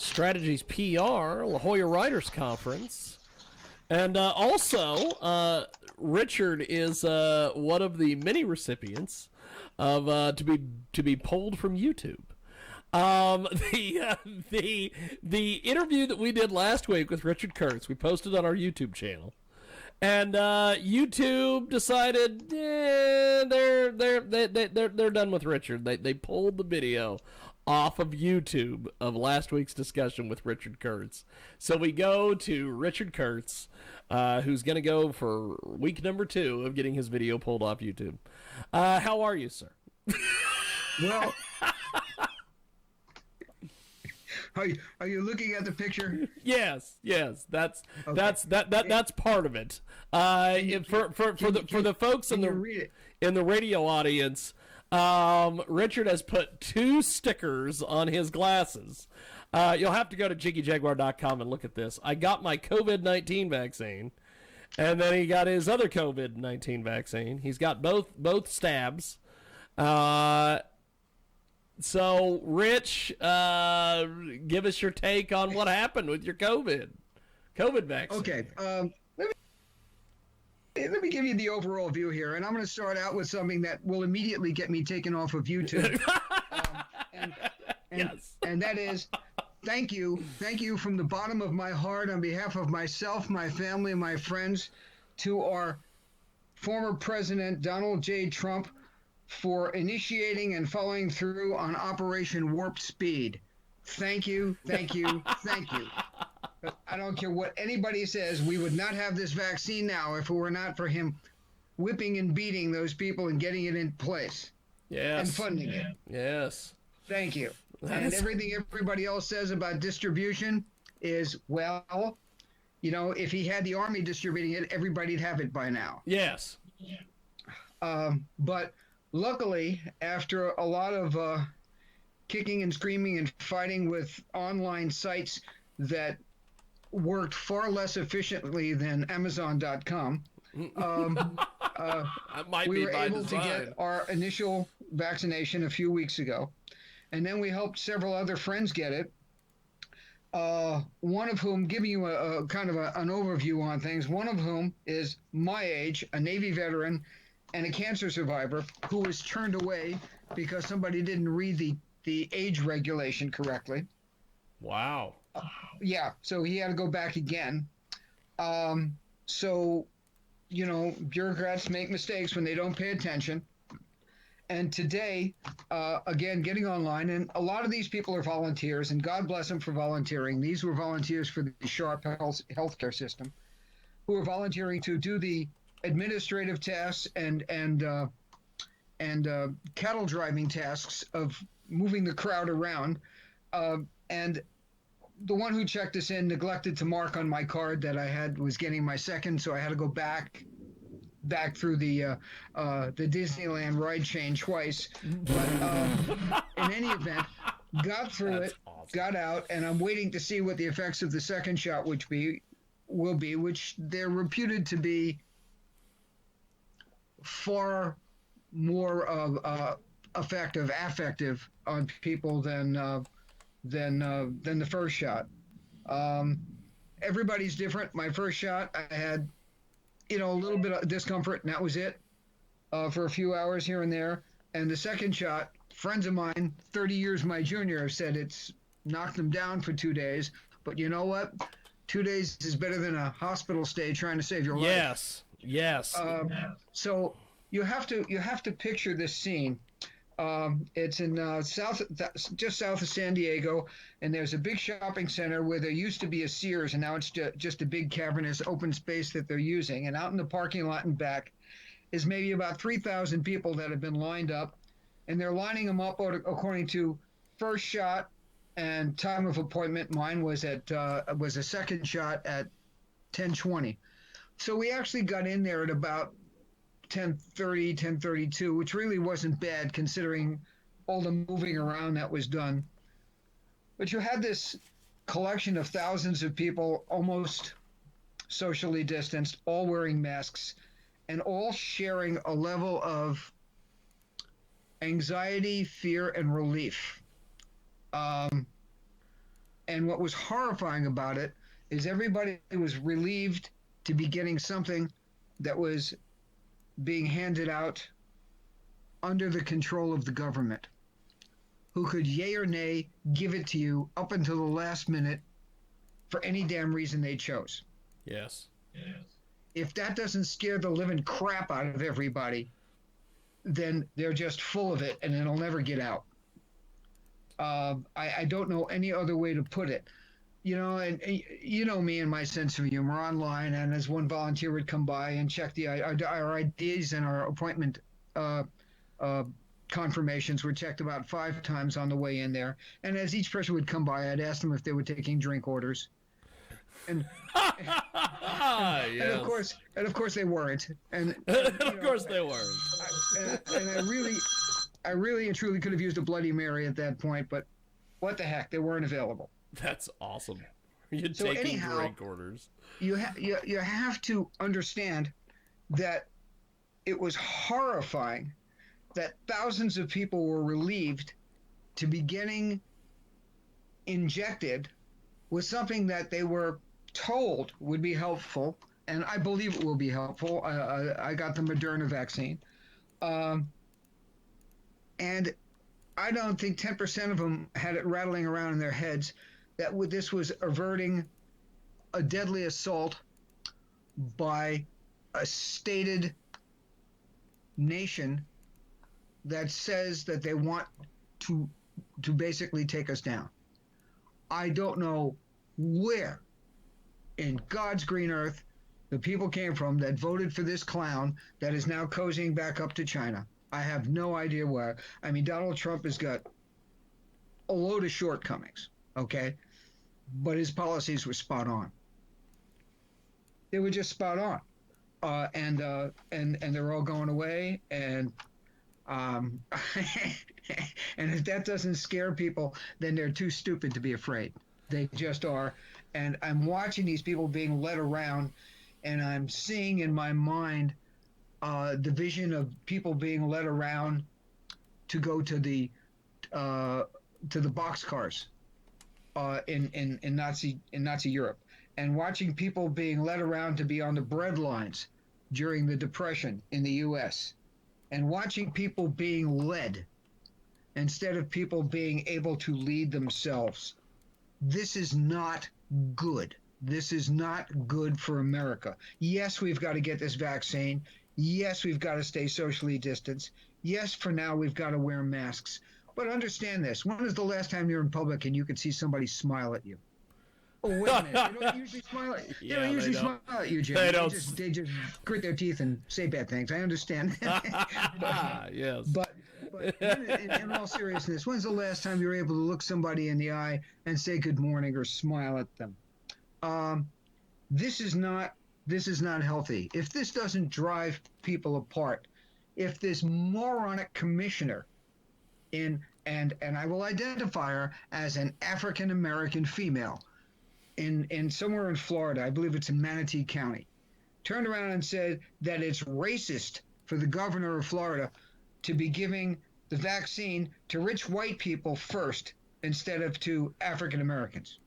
Strategist PR, La Jolla Writers Conference. And also, Richard is one of the many recipients of to be pulled from YouTube. The interview that we did last week with Richard Kuritz, we posted on our YouTube channel, and YouTube decided they're done with Richard. They pulled the video off of YouTube of last week's discussion with Richard Kuritz. So we go to Richard Kuritz, who's going to go for week number 2 of getting his video pulled off YouTube. How are you, sir? Well, are you looking at the picture? Yes. That's part of it. For the folks in the radio audience, Richard has put 2 stickers on his glasses. You'll have to go to JiggyJaguar.com and look at this. I got my COVID-19 vaccine, and then he got his other COVID-19 vaccine. He's got both stabs. So, Rich, give us your take on what happened with your COVID vaccine. Okay. Let me give you the overall view here, and I'm going to start out with something that will immediately get me taken off of YouTube. Yes. And that is, thank you from the bottom of my heart on behalf of myself, my family, and my friends, to our former president, Donald J. Trump, for initiating and following through on Operation Warp Speed. Thank you. I don't care what anybody says, we would not have this vaccine now if it were not for him whipping and beating those people and getting it in place. Yes. And funding it. Yes. Thank you. And everything everybody else says about distribution is, well, if he had the army distributing it, everybody'd have it by now. Yes. But luckily, after a lot of kicking and screaming and fighting with online sites that worked far less efficiently than Amazon.com, we were able to get our initial vaccination a few weeks ago. And then we helped several other friends get it. One of whom, giving you a kind of an overview on things, one of whom is my age, a Navy veteran, and a cancer survivor who was turned away because somebody didn't read the age regulation correctly. Wow. Yeah, so he had to go back again. So, bureaucrats make mistakes when they don't pay attention. And today, again, getting online, and a lot of these people are volunteers, and God bless them for volunteering. These were volunteers for the Sharp healthcare system, who are volunteering to do the administrative tasks and cattle driving tasks of moving the crowd around. And the one who checked us in neglected to mark on my card that I was getting my second, so I had to go back through the Disneyland ride chain twice. But in any event, got through it, awesome. Got out, and I'm waiting to see what the effects of the second shot will be, which they're reputed to be far more affective on people than the first shot. Everybody's different. My first shot, I had, a little bit of discomfort, and that was it, for a few hours here and there. And the second shot, friends of mine, 30 years my junior, have said it's knocked them down for 2 days. But you know what? 2 days is better than a hospital stay trying to save your life. Yes. So you have to picture this scene. It's in just south of San Diego, and there's a big shopping center where there used to be a Sears, and now it's just a big cavernous open space that they're using. And out in the parking lot and back is maybe about 3,000 people that have been lined up, and they're lining them up according to first shot and time of appointment. Mine was was a second shot at 10:20. So we actually got in there at about 10:30, 10:32, which really wasn't bad considering all the moving around that was done. But you had this collection of thousands of people, almost socially distanced, all wearing masks, and all sharing a level of anxiety, fear, and relief. And what was horrifying about it is everybody was relieved to be getting something that was being handed out under the control of the government, who could yay or nay give it to you up until the last minute for any damn reason they chose. Yes. If that doesn't scare the living crap out of everybody, then they're just full of it and it'll never get out. I don't know any other way to put it. And you know me and my sense of humor online, and as one volunteer would come by and check our IDs and our appointment confirmations were checked about 5 times on the way in there. And as each person would come by, I'd ask them if they were taking drink orders. And Yes. and of course they weren't. And Of course they weren't. and I really and truly could have used a Bloody Mary at that point, but what the heck, they weren't available. That's awesome. You're So taking anyhow, drink orders. You have to understand that it was horrifying that thousands of people were relieved to be getting injected with something that they were told would be helpful, and I believe it will be helpful. I got the Moderna vaccine, and I don't think 10% of them had it rattling around in their heads that this was averting a deadly assault by a stated nation that says that they want to basically take us down. I don't know where in God's green earth the people came from that voted for this clown that is now cozying back up to China. I have no idea where. I mean, Donald Trump has got a load of shortcomings, okay? But his policies were spot on. They were just spot on. And they're all going away. And and if that doesn't scare people, then they're too stupid to be afraid. They just are. And I'm watching these people being led around, and I'm seeing in my mind the vision of people being led around to go to the boxcars in Nazi Europe, and watching people being led around to be on the bread lines during the Depression in the U.S., and watching people being led instead of people being able to lead themselves. This is not good. This is not good for America. Yes, we've got to get this vaccine. Yes, we've got to stay socially distanced. Yes, for now, we've got to wear masks. But understand this. When was the last time you're in public and you could see somebody smile at you? Oh, wait a minute. They don't usually smile at you. They don't usually smile at you, Jim. They just grit their teeth and say bad things. I understand. Yes. But in all seriousness, when's the last time you were able to look somebody in the eye and say good morning or smile at them? This is not healthy. If this doesn't drive people apart, if this moronic commissioner and I will identify her as an African American female in somewhere in Florida, I believe it's in Manatee County, turned around and said that it's racist for the governor of Florida to be giving the vaccine to rich white people first instead of to African Americans.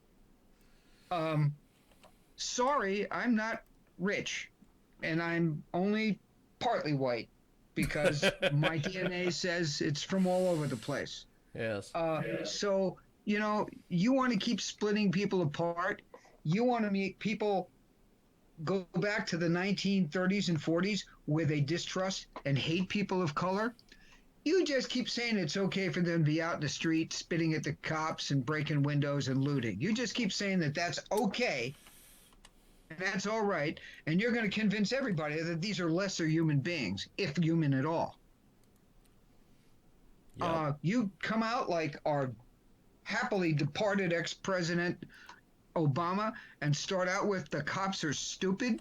Sorry, I'm not rich, and I'm only partly white because my DNA says it's from all over the place. Yes. So, you want to keep splitting people apart. You want to make people go back to the 1930s and 40s where they distrust and hate people of color. You just keep saying it's okay for them to be out in the street spitting at the cops and breaking windows and looting. You just keep saying that that's okay. And that's all right, and you're going to convince everybody that these are lesser human beings, if human at all. Yep. You come out like our happily departed ex-president Obama and start out with the cops are stupid,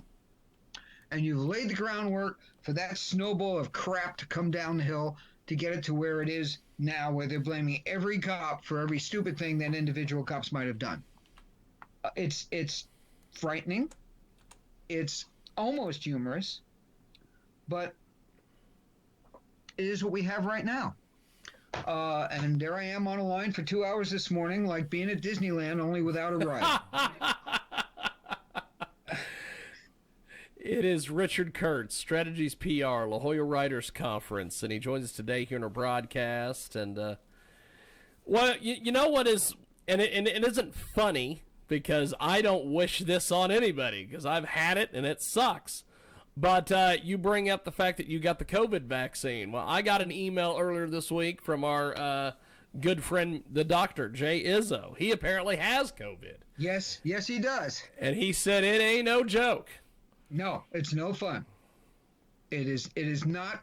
and you've laid the groundwork for that snowball of crap to come down the hill to get it to where it is now, where they're blaming every cop for every stupid thing that individual cops might have done. It's frightening. It's almost humorous, but it is what we have right now. And there I am on a line for 2 hours this morning, like being at Disneyland, only without a ride. It is Richard Kurtz, Strategist PR, La Jolla Writers Conference, and he joins us today here in our broadcast. And well, you know what is, and it isn't funny because I don't wish this on anybody because I've had it and it sucks. But you bring up the fact that you got the COVID vaccine. Well, I got an email earlier this week from our good friend, the doctor, Jay Izzo. He apparently has COVID. Yes, he does. And he said it ain't no joke. No, it's no fun. It is not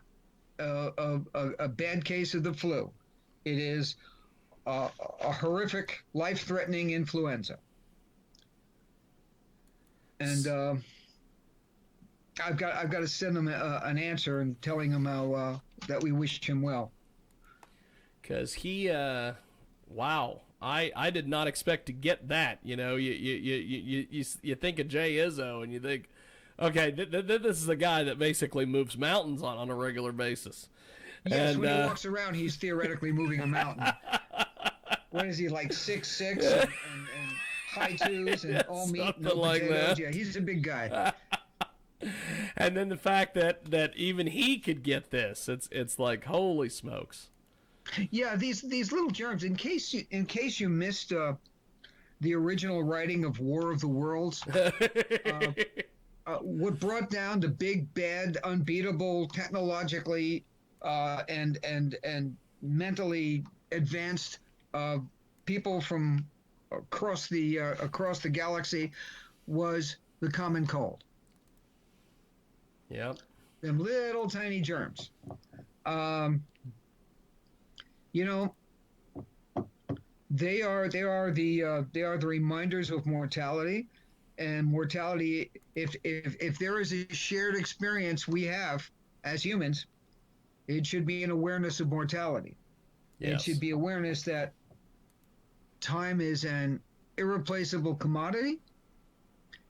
a bad case of the flu. It is a horrific, life-threatening influenza. And I've got to send him an answer and telling him how that we wish him well. Because he, wow, I did not expect to get that. You know, you think of Jay Izzo and you think, okay, this is a guy that basically moves mountains on a regular basis. Yes, and, when he walks around, he's theoretically moving a mountain. What is he, like 6'6" and high twos and all meat, no like potatoes? that. Yeah, he's a big guy. And then the fact that even he could get this, it's like, holy smokes. Yeah, these little germs. In case you missed the original writing of War of the Worlds, what brought down the big, bad, unbeatable, technologically and mentally advanced people from across the galaxy was the common cold. Yep. Them little tiny germs. You know, they are the reminders of mortality, and mortality. If there is a shared experience we have as humans, it should be an awareness of mortality. Yes. It should be awareness that time is an irreplaceable commodity,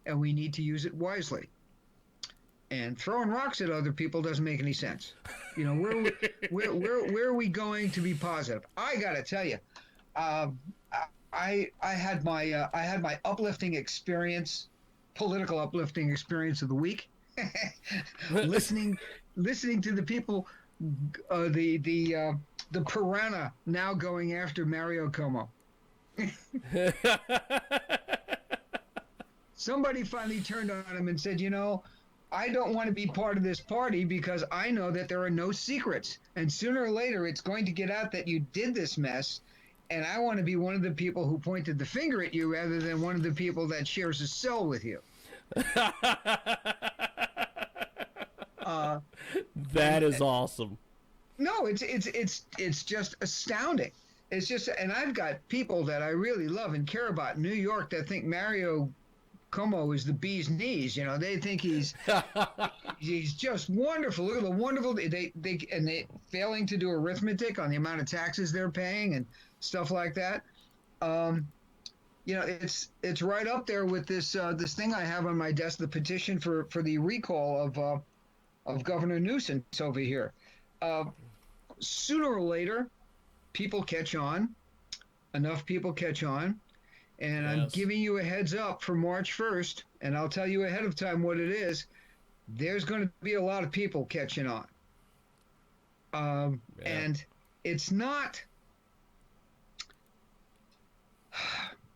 and we need to use it wisely. And throwing rocks at other people doesn't make any sense. You know, where are we going to be positive? I got to tell you, I had my uplifting experience, political uplifting experience of the week, listening to the people, the piranha now going after Mario Como. Somebody finally turned on him and said, you know, I don't want to be part of this party because I know that there are no secrets. And sooner or later, it's going to get out that you did this mess. And I want to be one of the people who pointed the finger at you rather than one of the people that shares a cell with you. That is awesome. No, it's just astounding. It's just, and I've got people that I really love and care about in New York that think Mario Como is the bee's knees. You know, they think he's just wonderful. Look at the wonderful they failing to do arithmetic on the amount of taxes they're paying and stuff like that. You know, it's right up there with this thing I have on my desk, the petition for the recall of Governor Newsom over here. Sooner or later, people catch on. Enough people catch on. And yes. I'm giving you a heads up for March 1st, and I'll tell you ahead of time what it is. There's going to be a lot of people catching on. And it's not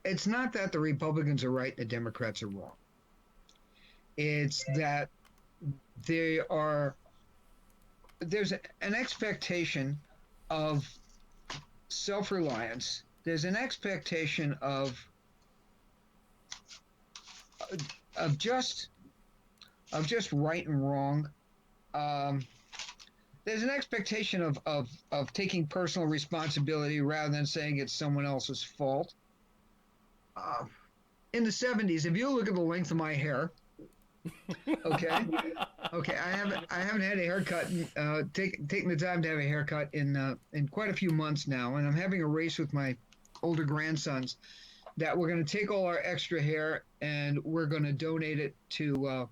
that the Republicans are right and the Democrats are wrong. It's that there's an expectation of self-reliance. There's an expectation of just right and wrong. There's an expectation of taking personal responsibility rather than saying it's someone else's fault. In the 70s, if you look at the length of my hair, okay, I haven't had a haircut, taking the time to have a haircut in quite a few months now, and I'm having a race with my older grandsons that we're going to take all our extra hair and we're going to donate it to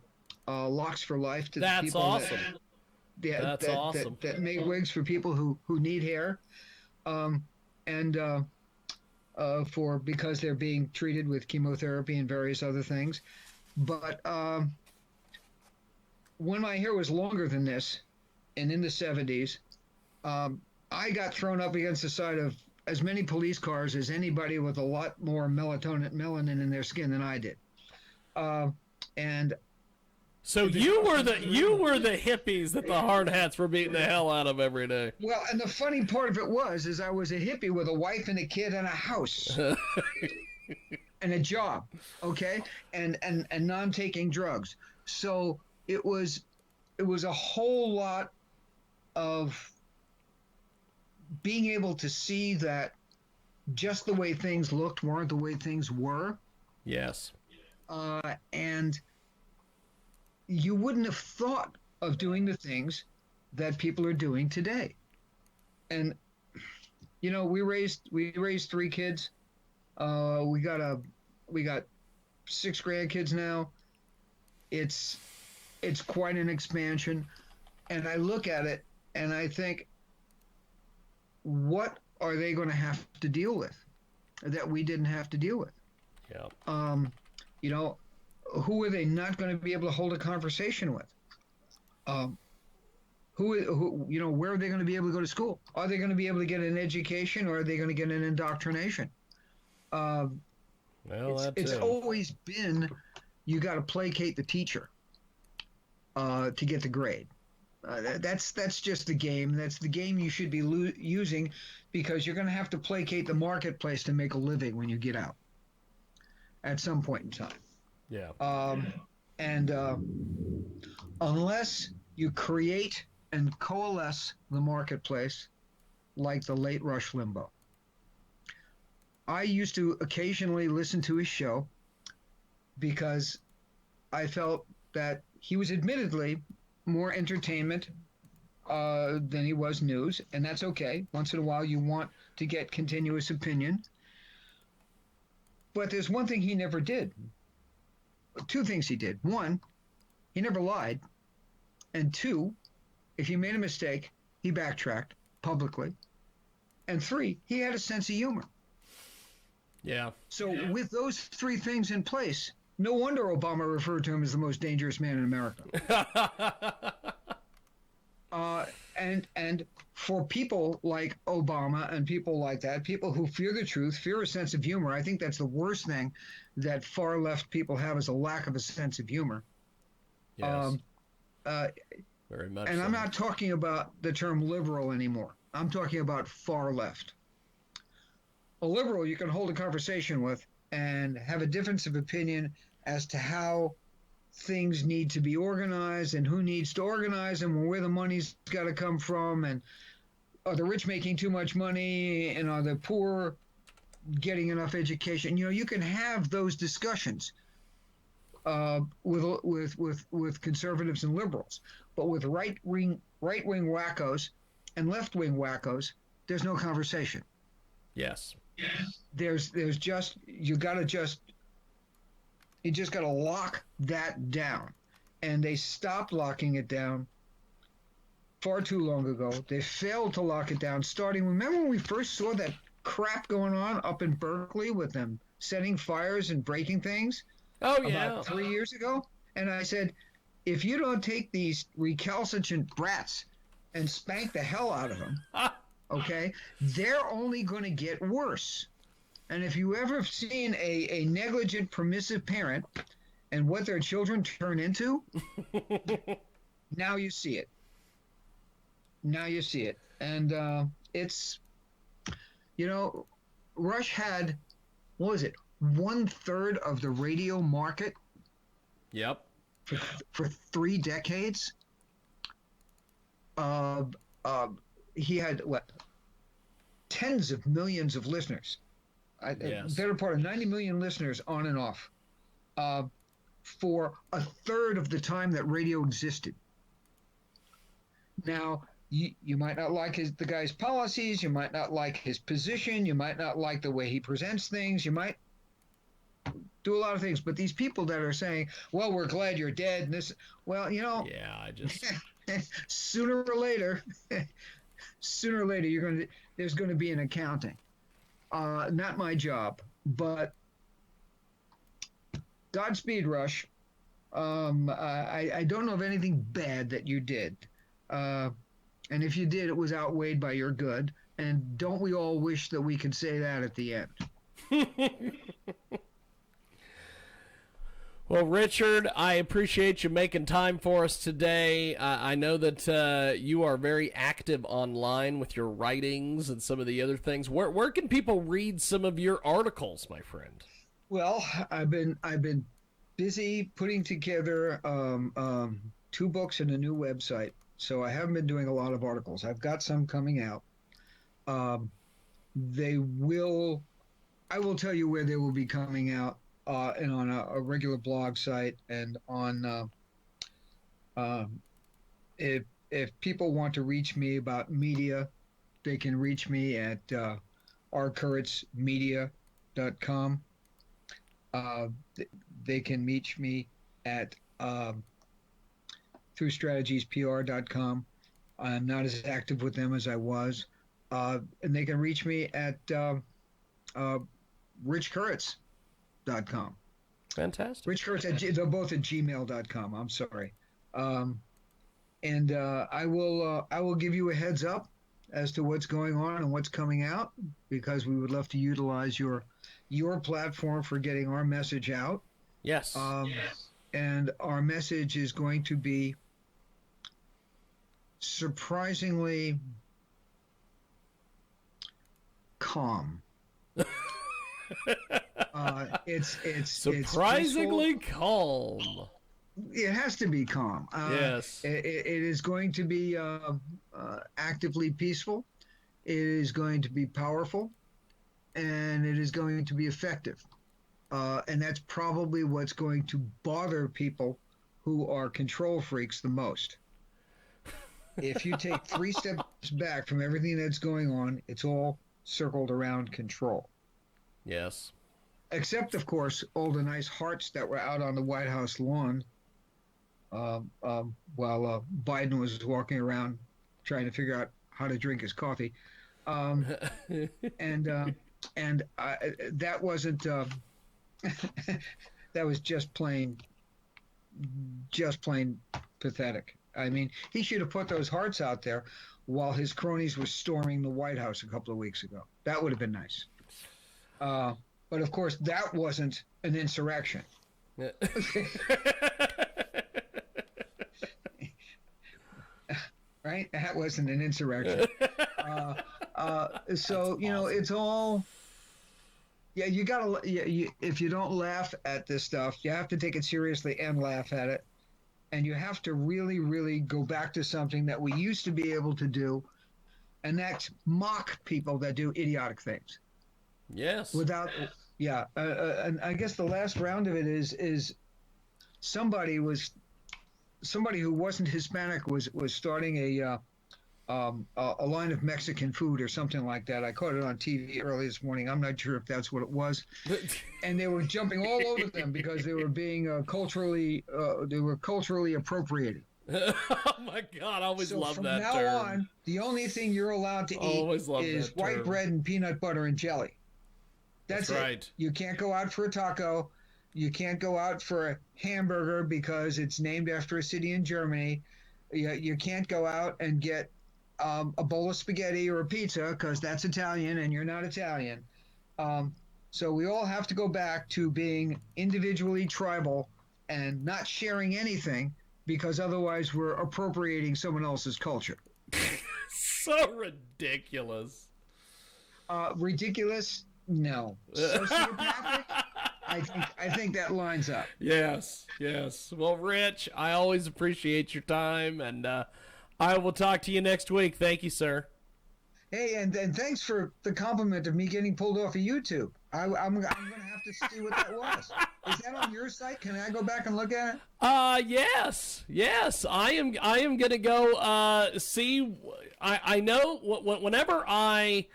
Locks for Life to the people awesome. that make wigs for people who need hair. and for because they're being treated with chemotherapy and various other things. But when my hair was longer than this, and in the 70s, I got thrown up against the side of as many police cars as anybody with a lot more melanin in their skin than I did. And so you were the hippies that the hard hats were beating the hell out of every day. well, and the funny part of it is I was a hippie with a wife and a kid and a house and a job, okay, and non taking drugs. So it was a whole lot of being able to see that just the way things looked weren't the way things were. Yes. And you wouldn't have thought of doing the things that people are doing today. And you know, we raised 3 kids. We got 6 grandkids now. It's quite an expansion, and I look at it and I think, what are they going to have to deal with that we didn't have to deal with? Yeah. You know, who are they not going to be able to hold a conversation with? Who, you know, where are they going to be able to go to school? Are they going to be able to get an education, or are they going to get an indoctrination? Well, it's always been, you got to placate the teacher to get the grade. That's just the game. That's the game you should be using, because you're going to have to placate the marketplace to make a living when you get out at some point in time. Yeah. And unless you create and coalesce the marketplace like the late Rush Limbaugh. I used to occasionally listen to his show because I felt that he was admittedly more entertainment than he was news, and that's okay. Once in a while you want to get continuous opinion. But there's one thing he never did. 2 things he did. 1, he never lied. And 2, if he made a mistake, he backtracked publicly. And 3, he had a sense of humor. Yeah. So with those 3 things in place, no wonder Obama referred to him as the most dangerous man in America. And for people like Obama and people like that, people who fear the truth, fear a sense of humor, I think that's the worst thing that far left people have, is a lack of a sense of humor. Yes. Very much. And so. I'm not talking about the term liberal anymore. I'm talking about far left. A liberal you can hold a conversation with and have a difference of opinion as to how things need to be organized and who needs to organize them and where the money's got to come from, and are the rich making too much money and are the poor getting enough education. You know, you can have those discussions with conservatives and liberals, but with right wing wackos and left wing wackos, there's no conversation. Yes. There's just, you just got to lock that down. And they stopped locking it down far too long ago. They failed to lock it down, remember when we first saw that crap going on up in Berkeley with them setting fires and breaking things? Oh, yeah. About 3 years ago? And I said, if you don't take these recalcitrant brats and spank the hell out of them, okay, they're only going to get worse. And if you ever have seen a negligent, permissive parent and what their children turn into, now you see it. Now you see it. And it's, you know, Rush had, what was it, 1/3 of the radio market? Yep. For 3 decades. He had, what, tens of millions of listeners. Yes. Better part of 90 million listeners on and off for 1/3 of the time that radio existed. Now, you might not like the guy's policies, you might not like his position, you might not like the way he presents things, you might do a lot of things, but these people that are saying, well, we're glad you're dead, and this, well, you know, yeah, I just sooner or later, sooner or later there's going to be an accounting. Not my job, but Godspeed, Rush. I don't know of anything bad that you did. And if you did, it was outweighed by your good. And don't we all wish that we could say that at the end? Well, Richard, I appreciate you making time for us today. I know that you are very active online with your writings and some of the other things. Where can people read some of your articles, my friend? Well, I've been busy putting together 2 books and a new website, so I haven't been doing a lot of articles. I've got some coming out. I will tell you where they will be coming out. And on a regular blog site, and on if people want to reach me about media, they can reach me at rkuritzmedia.com. They can reach me at through strategiespr.com. I'm not as active with them as I was, and they can reach me at richkuritz.com. Fantastic. Rich Kurtz, they're both at gmail.com. I'm sorry. And I will give you a heads up as to what's going on and what's coming out, because we would love to utilize your platform for getting our message out. Yes. And our message is going to be surprisingly calm. It's surprisingly calm. It has to be calm. Yes. It is going to be actively peaceful. It is going to be powerful, and it is going to be effective. And that's probably what's going to bother people who are control freaks the most. If you take 3 steps back from everything that's going on, it's all circled around control. Yes. Except, of course, all the nice hearts that were out on the White House lawn while Biden was walking around trying to figure out how to drink his coffee. That wasn't that was just plain pathetic. I mean, he should have put those hearts out there while his cronies were storming the White House a couple of weeks ago. That would have been nice. But of course, that wasn't an insurrection. Right? That wasn't an insurrection. So, you know, it's all. Yeah, you gotta. If you don't laugh at this stuff, you have to take it seriously and laugh at it. And you have to really, really go back to something that we used to be able to do, and that's mock people that do idiotic things. Yes. And I guess the last round of it is somebody who wasn't Hispanic was starting a line of Mexican food or something like that. I caught it on TV early this morning. I'm not sure if that's what it was. And they were jumping all over them because they were being culturally appropriated. Oh my God, I always love that term. From now on, the only thing you're allowed to eat is white bread and peanut butter and jelly. That's right. It. You can't go out for a taco. You can't go out for a hamburger because it's named after a city in Germany. You can't go out and get a bowl of spaghetti or a pizza because that's Italian and you're not Italian. So we all have to go back to being individually tribal and not sharing anything, because otherwise we're appropriating someone else's culture. So ridiculous. Ridiculous? No. Sociopathic? I think that lines up. Yes. Well, Rich, I always appreciate your time, and I will talk to you next week. Thank you, sir. Hey, and thanks for the compliment of me getting pulled off of YouTube. I'm going to have to see what that was. Is that on your site? Can I go back and look at it? Yes. I am going to go see. I know whenever I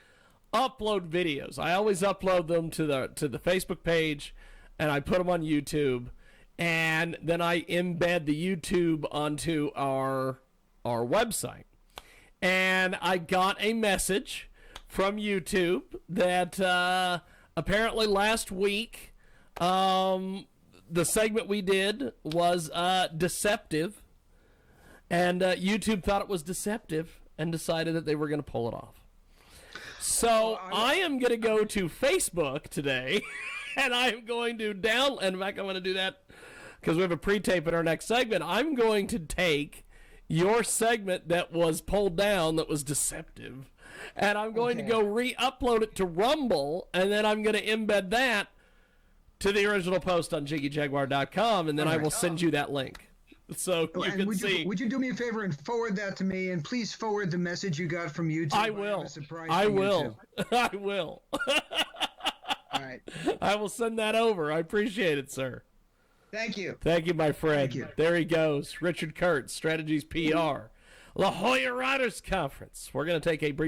upload videos, I always upload them to the Facebook page, and I put them on YouTube, and then I embed the YouTube onto our website. and I got a message from YouTube that apparently last week the segment we did was deceptive, and YouTube thought it was deceptive and decided that they were going to pull it off. So I am going to go to Facebook today, and I am going to and in fact, I'm going to do that because we have a pre-tape in our next segment. I'm going to take your segment that was pulled down that was deceptive, and I'm going to go re-upload it to Rumble, and then I'm going to embed that to the original post on JiggyJaguar.com, and then I will send you that link. So you can see. Would you do me a favor and forward that to me, and please forward the message you got from YouTube? I will. I will. I will. All right. I will send that over. I appreciate it, sir. Thank you. Thank you, my friend. Thank you. There he goes. Richard Kuritz, Strategist PR. La Jolla Writers Conference. We're going to take a brief